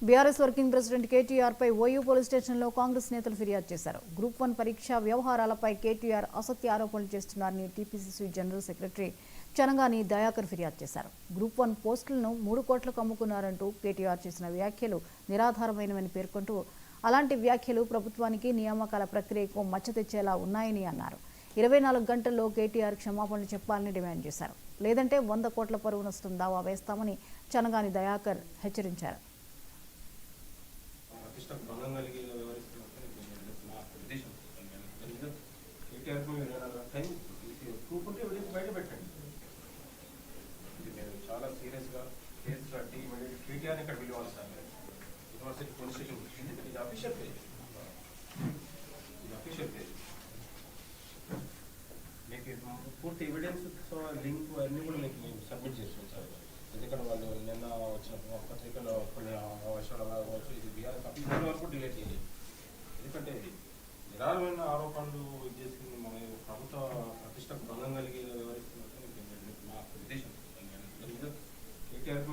BRS working president KTR పై OU police స్టేషన్లో కాంగ్రెస్ నేతలు ఫిర్యాదు చేశారు. గ్రూప్ 1 పరీక్ష వ్యవహారాలపై కేటీఆర్ అసత్య ఆరోపణలు చేస్తున్నారని TPCC general secretary Chanagani Dayakar ఫిర్యాదు చేశారు. గ్రూప్ 1 పోస్టులను 3 కోట్లకు అమ్ముకున్నారంటూ కేటీఆర్ చేసిన వ్యాఖ్యలు నిరాధారమైనవని పేర్కొంటూ అలాంటి వ్యాఖ్యలు ప్రభుత్వానికి నియామకాల ప్రక్రియకు మచ్చ తెచ్చేలా ఉన్నాయని అన్నారు. 24 గంటల్లో కేటీఆర్ క్షమాపణలు చెప్పాలని డిమాండ్ చేశారు. లేదంటే 100 కోట్ల పరువు నష్టం దావా వేస్తామని చనగాని దయాకర్ హెచ్చరించారు. చాలా సీరియస్గా కేసు కట్టి కేటీఆర్ ఇక్కడ పిలవాలి సార్. యూనివర్సిటీ పోలీస్ స్టేషన్ ఇది అఫీషియల్ పేజ్, మీకు పూర్తి ఎవిడెన్స్ లింక్ అన్నీ కూడా మీకు మేము సబ్మిట్ చేస్తాం సార్. ఎందుకంటే వాళ్ళు నిన్న వచ్చిన పత్రికలో కొన్ని వర్షాలు అలా కావచ్చు, ఇది బీఆర్ఎస్ అఫీషియల్ వరకు డిలేట్ చేయాలి. ఎందుకంటే నిరాళమైన ఆరోపణలు చేసింది మన ప్రభుత్వ ప్రతిష్టకు భంగం కలిగి వ్యవహరిస్తున్నట్టు మా ఉద్దేశం. కేటీఆర్